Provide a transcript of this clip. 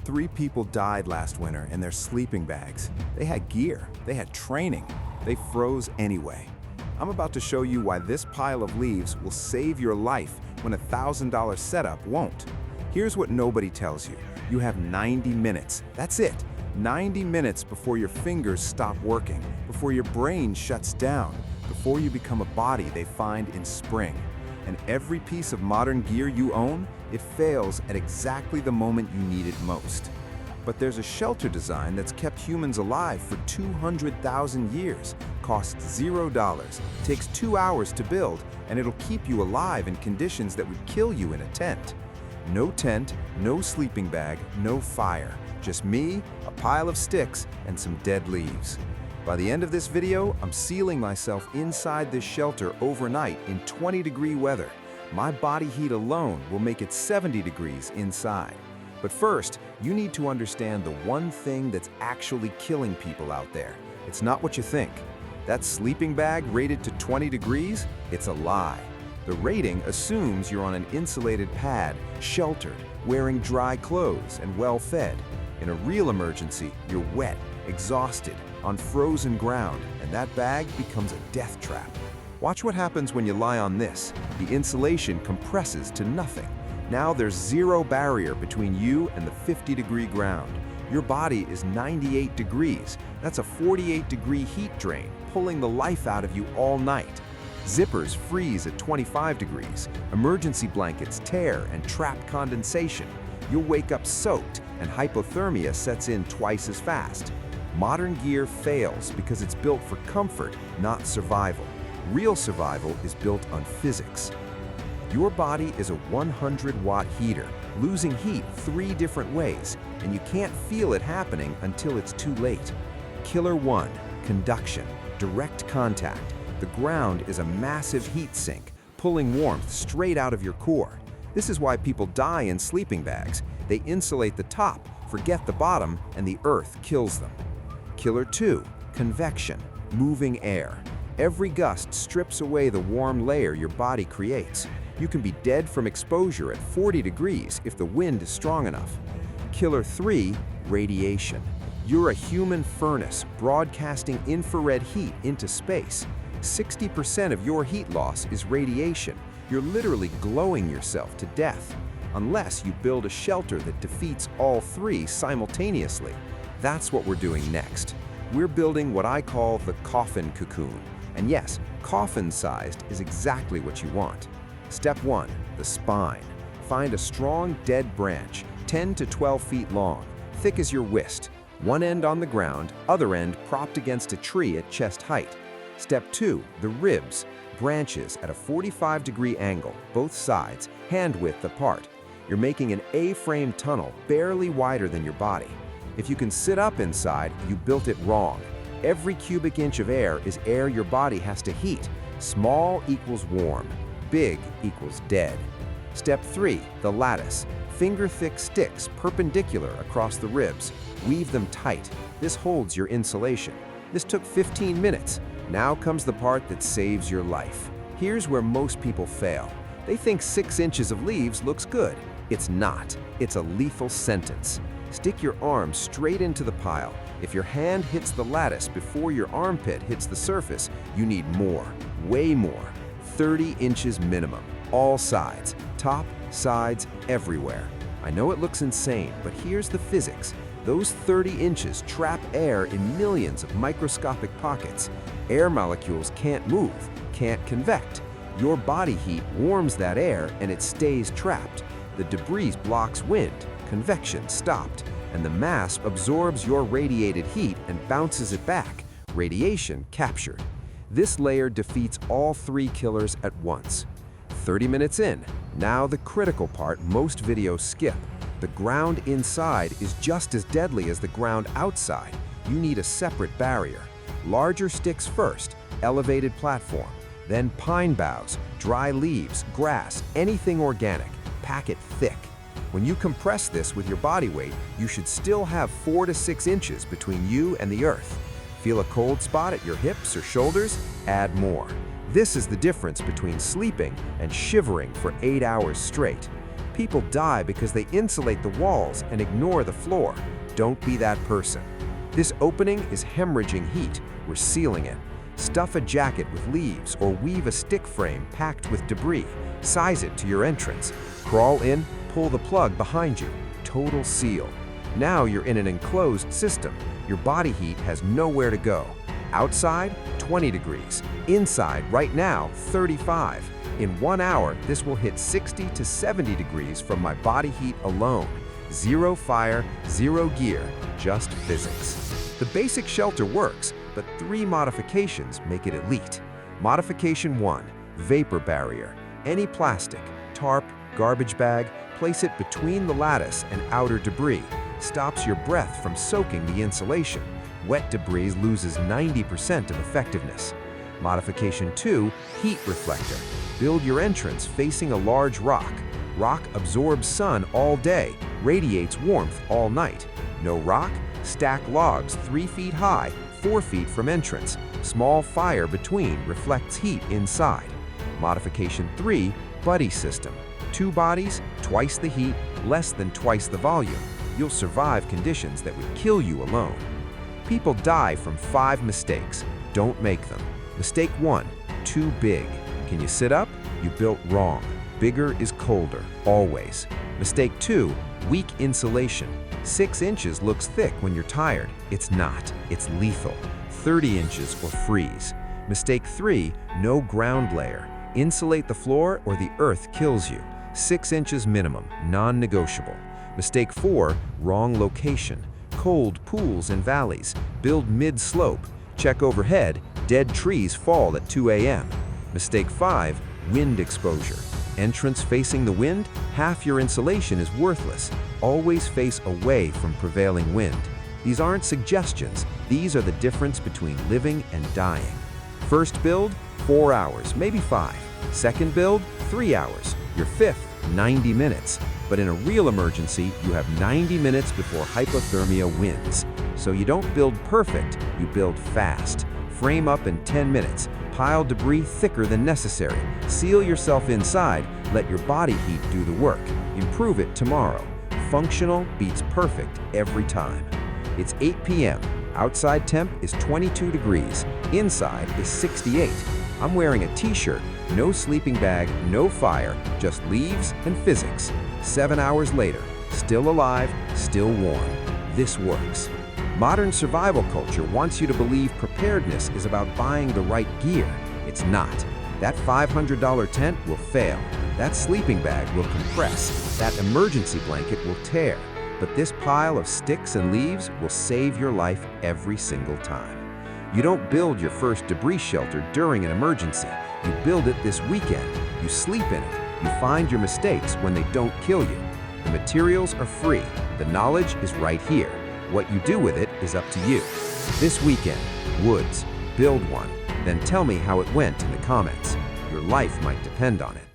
3 people died last winter in their sleeping bags. They had gear, they had training, they froze anyway. I'm about to show you why this pile of leaves will save your life when a $1,000 setup won't. Here's what nobody tells you. You have 90 minutes. That's it. 90 minutes before your fingers stop working, before your brain shuts down, before you become a body they find in spring. And every piece of modern gear you own, it fails at exactly the moment you need it most. But there's a shelter design that's kept humans alive for 200,000 years, costs $0, takes 2 hours to build, and it'll keep you alive in conditions that would kill you in a tent. No tent, no sleeping bag, no fire. Just me, a pile of sticks, and some dead leaves. By the end of this video, I'm sealing myself inside this shelter overnight in 20-degree weather. My body heat alone will make it 70 degrees inside. But first, you need to understand the one thing that's actually killing people out there. It's not what you think. That sleeping bag rated to 20 degrees, it's a lie. The rating assumes you're on an insulated pad, sheltered, wearing dry clothes, and well-fed. In a real emergency, you're wet, exhausted, on frozen ground, and that bag becomes a death trap. Watch what happens when you lie on this. The insulation compresses to nothing. Now there's zero barrier between you and the 50-degree ground. Your body is 98 degrees. That's a 48-degree heat drain, pulling the life out of you all night. Zippers freeze at 25 degrees. Emergency blankets tear and trap condensation. You'll wake up soaked, and hypothermia sets in twice as fast. Modern gear fails because it's built for comfort, not survival. Real survival is built on physics. Your body is a 100-watt heater, losing heat 3 different ways, and you can't feel it happening until it's too late. Killer 1, conduction, direct contact. The ground is a massive heat sink, pulling warmth straight out of your core. This is why people die in sleeping bags. They insulate the top, forget the bottom, and the earth kills them. Killer 2, convection, moving air. Every gust strips away the warm layer your body creates. You can be dead from exposure at 40 degrees if the wind is strong enough. Killer 3, radiation. You're a human furnace broadcasting infrared heat into space. 60% of your heat loss is radiation. You're literally glowing yourself to death. Unless you build a shelter that defeats all 3 simultaneously. That's what we're doing next. We're building what I call the Coffin Cocoon. And yes, coffin-sized is exactly what you want. Step 1, the spine. Find a strong, dead branch, 10 to 12 feet long, thick as your wrist. One end on the ground, other end propped against a tree at chest height. Step 2, the ribs. Branches at a 45-degree angle, both sides, hand-width apart. You're making an A-frame tunnel barely wider than your body. If you can sit up inside, you built it wrong. Every cubic inch of air is air your body has to heat. Small equals warm. Big equals dead. Step 3, the lattice. Finger-thick sticks perpendicular across the ribs. Weave them tight. This holds your insulation. This took 15 minutes. Now comes the part that saves your life. Here's where most people fail. They think 6 inches of leaves looks good. It's not. It's a lethal sentence. Stick your arm straight into the pile. If your hand hits the lattice before your armpit hits the surface, you need more, way more. 30 inches minimum, all sides, top, sides, everywhere. I know it looks insane, but here's the physics. Those 30 inches trap air in millions of microscopic pockets. Air molecules can't move, can't convect. Your body heat warms that air and it stays trapped. The debris blocks wind, convection stopped, and the mass absorbs your radiated heat and bounces it back, radiation captured. This layer defeats all 3 killers at once. 30 minutes in, now the critical part most videos skip. The ground inside is just as deadly as the ground outside. You need a separate barrier. Larger sticks first, elevated platform, then pine boughs, dry leaves, grass, anything organic. Pack it thick. When you compress this with your body weight, you should still have 4 to 6 inches between you and the earth. Feel a cold spot at your hips or shoulders? Add more. This is the difference between sleeping and shivering for 8 hours straight. People die because they insulate the walls and ignore the floor. Don't be that person. This opening is hemorrhaging heat. We're sealing it. Stuff a jacket with leaves or weave a stick frame packed with debris. Size it to your entrance. Crawl in, pull the plug behind you. Total seal. Now you're in an enclosed system. Your body heat has nowhere to go. Outside, 20 degrees. Inside, right now, 35. In 1 hour, this will hit 60 to 70 degrees from my body heat alone. Zero fire, zero gear, just physics. The basic shelter works, but 3 modifications make it elite. Modification 1, vapor barrier. Any plastic, tarp, garbage bag, place it between the lattice and outer debris. Stops your breath from soaking the insulation. Wet debris loses 90% of effectiveness. Modification 2, heat reflector. Build your entrance facing a large rock. Rock absorbs sun all day, radiates warmth all night. No rock? Stack logs 3 feet high, 4 feet from entrance. Small fire between reflects heat inside. Modification 3, buddy system. 2 bodies, twice the heat, less than twice the volume. You'll survive conditions that would kill you alone. People die from 5 mistakes. Don't make them. Mistake 1, too big. Can you sit up? You built wrong. Bigger is colder, always. Mistake 2, weak insulation. 6 inches looks thick when you're tired. It's not. It's lethal. 30 inches or freeze. Mistake 3, no ground layer. Insulate the floor or the earth kills you. 6 inches minimum, non-negotiable. Mistake 4, wrong location. Cold pools and valleys. Build mid-slope. Check overhead, dead trees fall at 2 a.m. Mistake 5, wind exposure. Entrance facing the wind, half your insulation is worthless. Always face away from prevailing wind. These aren't suggestions, these are the difference between living and dying. First build, 4 hours, maybe 5. Second build, 3 hours. Your fifth, 90 minutes. But in a real emergency, you have 90 minutes before hypothermia wins. So you don't build perfect, you build fast. Frame up in 10 minutes. Pile debris thicker than necessary. Seal yourself inside, let your body heat do the work. Improve it tomorrow. Functional beats perfect every time. It's 8 p.m. Outside temp is 22 degrees. Inside is 68. I'm wearing a t-shirt, no sleeping bag, no fire, just leaves and physics. 7 hours later, still alive, still warm. This works. Modern survival culture wants you to believe preparedness is about buying the right gear. It's not. That $500 tent will fail. That sleeping bag will compress. That emergency blanket will tear. But this pile of sticks and leaves will save your life every single time. You don't build your first debris shelter during an emergency. You build it this weekend. You sleep in it. You find your mistakes when they don't kill you. The materials are free. The knowledge is right here. What you do with it is up to you. This weekend, woods, build one, then tell me how it went in the comments. Your life might depend on it.